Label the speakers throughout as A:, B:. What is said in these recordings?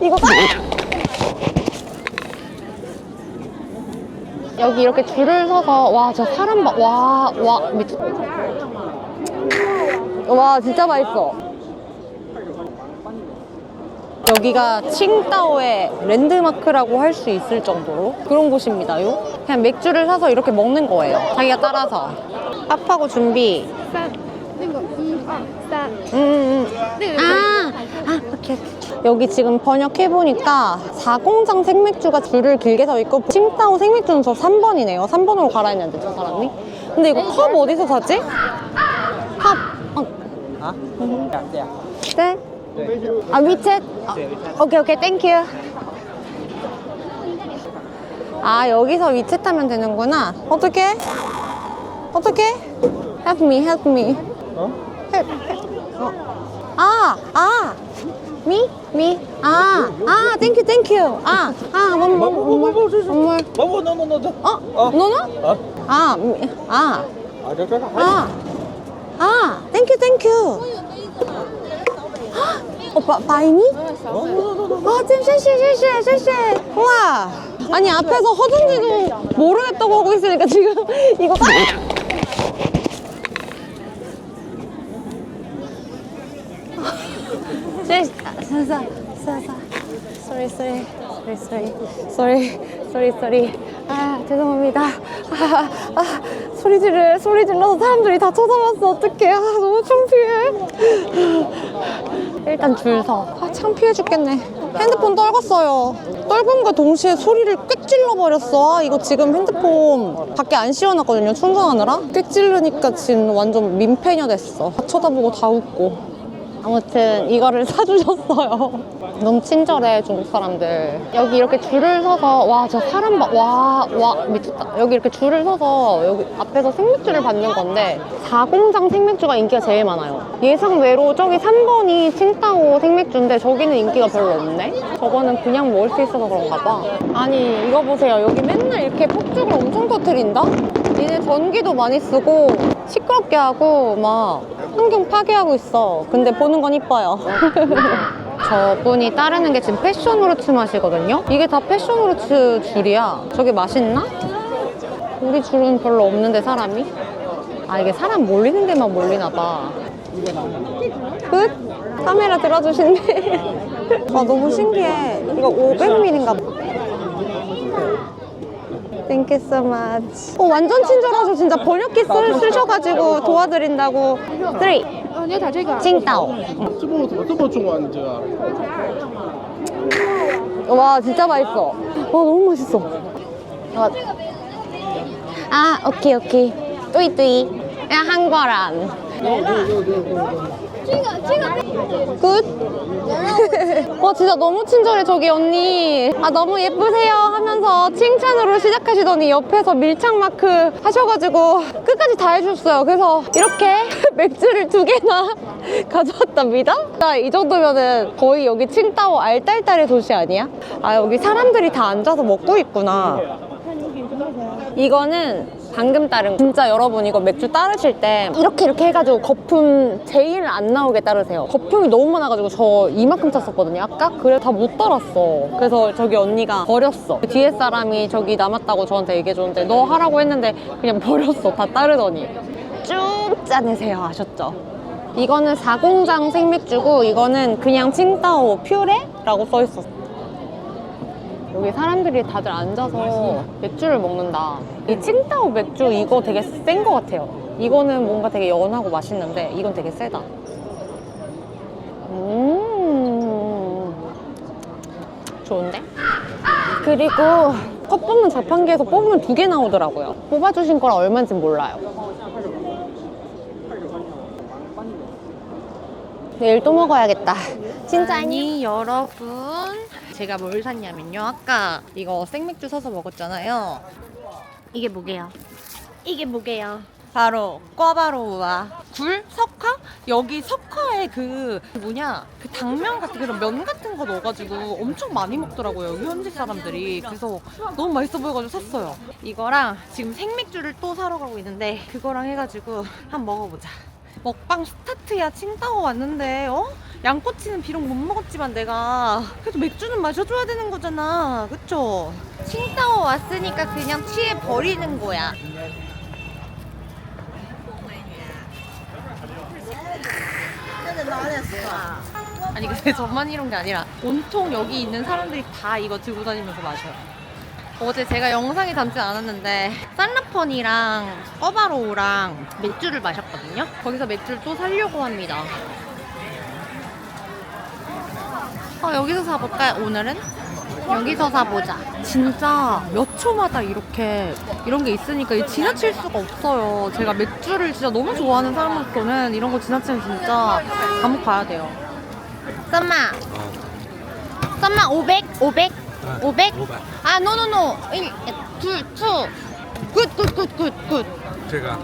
A: 이거 여기 이렇게 줄을 서서 와 저 사람 봐. 와 미쳤다. 와 진짜 맛있어. 여기가 칭다오의 랜드마크라고 할 수 있을 정도로 그런 곳입니다요. 그냥 맥주를 사서 이렇게 먹는 거예요. 자기가 따라서. 밥하고 준비. 오케이. 여기 지금 번역해보니까 사공장 생맥주가 줄을 길게 서 있고 칭다오 생맥주는 저 3번이네요. 3번으로 갈아했는데 저 사람이. 근데 이거 컵 어디서 사지? 컵. 네? 위챗? 오케이, 땡큐. 여기서 위챗 하면 되는구나. 어떻게? Help me. Help. Me? Thank you. One more. Thank you. 오빠, 바이니? 쎄. 우와. 아니, 앞에서 허준지도 모르겠다고 하고 있으니까 지금 이거 Sorry. 죄송합니다. 소리 질러서 사람들이 다 쳐다봤어. 어떡해. 너무 창피해. 일단 줄 서. 창피해 죽겠네. 핸드폰 떨궜어요. 떨군과 동시에 소리를 꽥 질러버렸어. 이거 지금 핸드폰 밖에 안 씌워놨거든요. 충전하느라. 꽥 질르니까 지금 완전 민폐녀 됐어. 다 쳐다보고 다 웃고. 아무튼 이거를 사주셨어요. 너무 친절해 중국 사람들. 여기 이렇게 줄을 서서 와 저 사람 봐. 와 미쳤다. 여기 이렇게 줄을 서서 여기 앞에서 생맥주를 받는 건데 사공장 생맥주가 인기가 제일 많아요. 예상외로 저기 3번이 칭따오 생맥주인데 저기는 인기가 별로 없네. 저거는 그냥 먹을 수 있어서 그런가 봐. 아니 이거 보세요. 여기 맨날 이렇게 폭죽을 엄청 터뜨린다? 얘네 전기도 많이 쓰고 시끄럽게 하고 막 환경 파괴하고 있어. 근데 보는 건 이뻐요. 저분이 따르는 게 지금 패션후르츠 맛이거든요. 이게 다 패션후르츠 줄이야. 저게 맛있나? 우리 줄은 별로 없는데 사람이? 이게 사람 몰리는 데만 몰리나 봐. 끝? 카메라 들어주신대. 너무 신기해. 이거 500ml인가 봐. Thank you so much. 완전 친절하셔. 진짜 번역기 쓰셔가지고 도와드린다고. 3. 칭따오. 와 진짜 맛있어. 와 너무 맛있어. 오케이. 뚜이. 그냥 한거란. 굿? 와 진짜 너무 친절해. 저기 언니 너무 예쁘세요 하면서 칭찬으로 시작하시더니 옆에서 밀착 마크 하셔가지고 끝까지 다 해주셨어요. 그래서 이렇게 맥주를 2개나 가져왔답니다. 이 정도면은 거의 여기 칭따오 알딸딸의 도시 아니야? 여기 사람들이 다 앉아서 먹고 있구나. 이거는 방금 따른 거. 진짜 여러분 이거 맥주 따르실 때 이렇게 해가지고 거품 제일 안 나오게 따르세요. 거품이 너무 많아가지고 저 이만큼 찼었거든요 아까? 그래 다 못 따랐어. 그래서 저기 언니가 버렸어. 뒤에 사람이 저기 남았다고 저한테 얘기해줬는데 너 하라고 했는데 그냥 버렸어. 다 따르더니. 쭉 짜내세요. 아셨죠? 이거는 사공장 생맥주고 이거는 그냥 칭따오 퓨레라고 써있었어. 여기 사람들이 다들 앉아서 맥주를 먹는다. 이 칭따오 맥주 이거 되게 센 거 같아요. 이거는 뭔가 되게 연하고 맛있는데 이건 되게 세다. 좋은데? 그리고 컵 뽑는 자판기에서 뽑으면 2개 나오더라고요. 뽑아주신 거라 얼마인지 몰라요. 내일 또 먹어야겠다. 진짜니 여러분, 제가 뭘 샀냐면요. 아까 이거 생맥주 사서 먹었잖아요. 이게 뭐게요? 바로 꿔바로우와 굴? 석화? 여기 석화에 그 당면 같은 그런 면 같은 거 넣어가지고 엄청 많이 먹더라고요. 여기 현지 사람들이. 그래서 너무 맛있어 보여가지고 샀어요. 이거랑 지금 생맥주를 또 사러 가고 있는데 그거랑 해가지고 한번 먹어보자. 먹방 스타트야. 칭따오 왔는데 양꼬치는 비록 못 먹었지만 내가 그래도 맥주는 마셔줘야 되는 거잖아. 그쵸? 칭따오 왔으니까 그냥 취해 버리는 거야. 아니 근데 저만 이런 게 아니라 온통 여기 있는 사람들이 다 이거 들고 다니면서 마셔요. 어제 제가 영상에 담지 않았는데 산라펀이랑 꺼바로우랑 맥주를 마셨거든요. 거기서 맥주를 또 사려고 합니다. 여기서 사볼까요? 오늘은? 여기서 사보자. 진짜 몇 초마다 이렇게 이런 게 있으니까 지나칠 수가 없어요. 제가 맥주를 진짜 너무 좋아하는 사람으로서는 이런 거 지나치면 진짜 감옥 가야 돼요. 썸마 500? 500? 500? 아, 노노노. 투. 굿.
B: 제가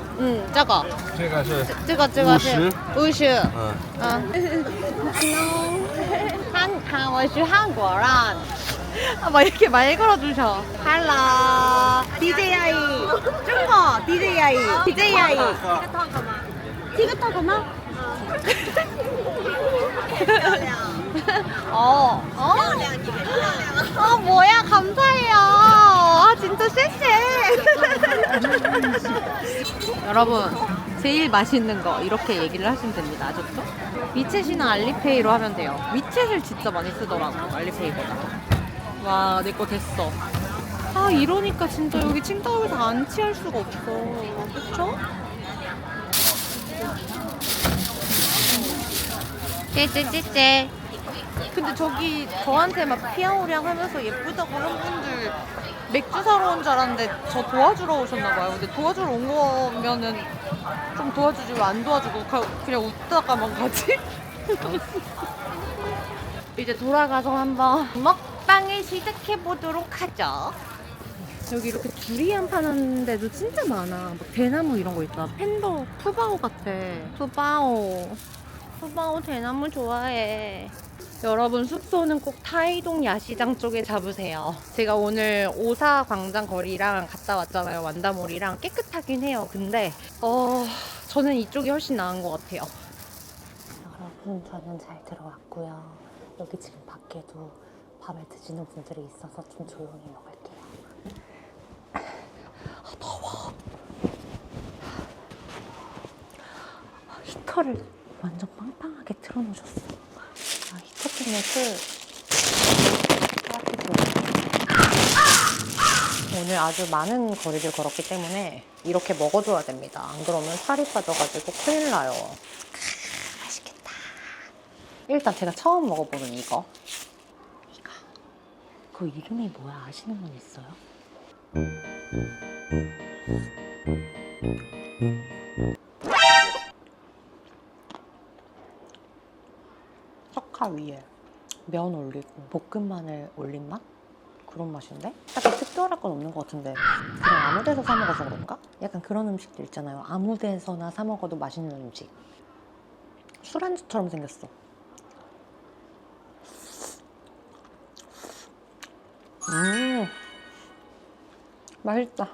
A: 这个
B: 제가是
A: 这个是50.我是韩国人. 막 이렇게 말 걸어주셔. Hello, DJ 아이. 중국 DJ 아이. DJ 아이. 티그터그마? 뭐야, 감사해요. 진짜 쎄쎄. 여러분, 제일 맛있는 거 이렇게 얘기를 하시면 됩니다. 아셨죠? 위챗이나 알리페이로 하면 돼요. 위챗을 진짜 많이 쓰더라고, 알리페이보다. 와, 내 거 됐어. 이러니까 진짜 여기 칭따오에서 안 취할 수가 없어. 그쵸? 쎄. 근데 저기 저한테 막 피아오량 하면서 예쁘다고 한 분들 맥주 사러 온 줄 알았는데 저 도와주러 오셨나봐요. 근데 도와주러 온 거면은 좀 도와주지 왜 안 도와주고 그냥 웃다가만 가지? 이제 돌아가서 한번 먹방을 시작해보도록 하죠. 여기 이렇게 두리안 파는 데도 진짜 많아. 뭐 대나무 이런 거 있다. 팬더 푸바오 같아. 푸바오 대나무 좋아해. 여러분, 숙소는 꼭 타이동 야시장 쪽에 잡으세요. 제가 오늘 오사 광장 거리랑 갔다 왔잖아요. 완다몰이랑. 깨끗하긴 해요. 근데 저는 이쪽이 훨씬 나은 것 같아요. 여러분, 저는 잘 들어왔고요. 여기 지금 밖에도 밥을 드시는 분들이 있어서 좀 조용히 먹을게요. 더워. 히터를 완전 빵빵하게 틀어놓으셨어. 히터 때문에 오늘 아주 많은 거리를 걸었기 때문에 이렇게 먹어줘야 됩니다. 안 그러면 살이 빠져가지고 큰일 나요. 맛있겠다. 일단 제가 처음 먹어보는 이거. 그 이름이 뭐야? 아시는 분 있어요? 석화 위에 면 올리고 볶음 마늘 올린 맛? 그런 맛인데? 딱히 특별할 건 없는 것 같은데 그냥 아무 데서 사 먹어서 그런가? 약간 그런 음식들 있잖아요. 아무 데서나 사 먹어도 맛있는 음식. 술안주처럼 생겼어. 맛있다.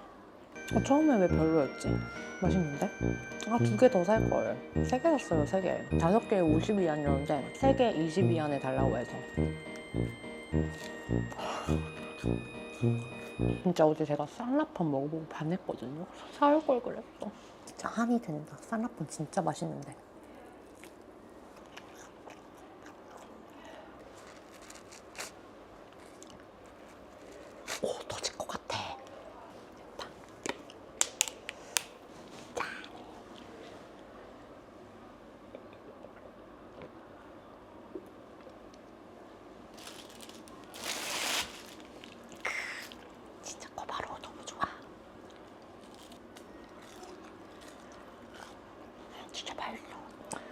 A: 처음에 왜 별로였지? 맛있는데? 2개 더 살걸. 3개 샀어요, 3개. 5개에 50위안이었는데 3개 20위안에 달라고 해서. 진짜 어제 제가 쌀라판 먹어보고 반했거든요. 사올 걸 그랬어. 진짜 한이 된다. 쌀라판 진짜 맛있는데. 터질 것 같아. 됐다. 짠. 진짜 꼬바로우 너무 좋아. 진짜 맛있어.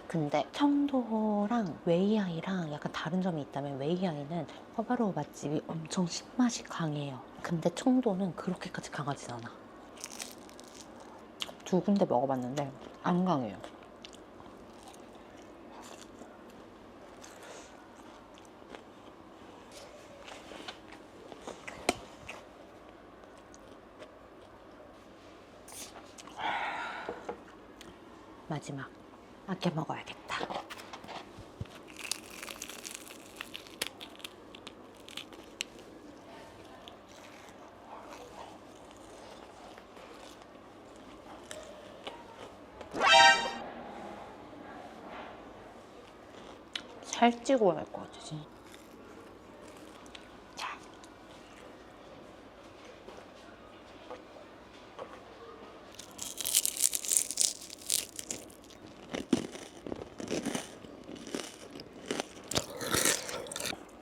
A: 근데 청도랑 웨이하이랑 약간 다른 점이 있다면 웨이하이는 꼬바로우 맛집이 엄청 신맛이 강해요. 근데 청도는 그렇게까지 강하지 않아. 2군데 먹어봤는데 안 강해요. 마지막 아껴 먹어야겠다. 살찌고 날 것 같아, 진짜.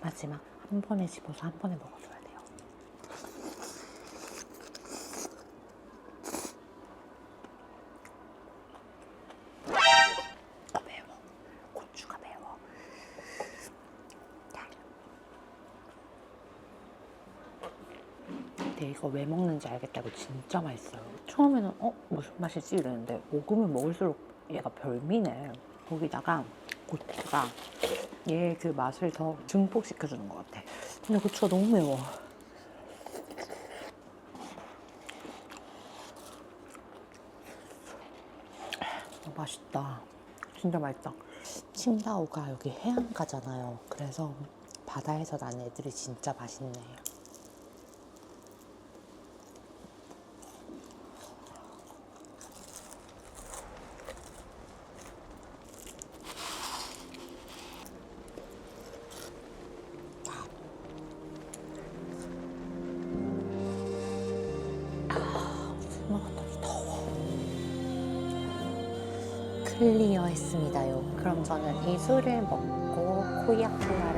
A: 마지막 한 번에 집어서 한 번에 먹어줘야 돼요. 매워. 고추가 매워. 근데 이거 왜 먹는지 알겠다. 이거 진짜 맛있어요. 처음에는 무슨 맛이지 이랬는데 먹으면 먹을수록 얘가 별미네. 거기다가 고추가 얘 그 맛을 더 증폭시켜주는 것 같아. 근데 고추가 너무 매워. 맛있다. 진짜 맛있다. 칭다오가 여기 해안가잖아요. 그래서 바다에서 난 애들이 진짜 맛있네. 클리어 했습니다요. 그럼 저는 이 술을 먹고 코이아쿠아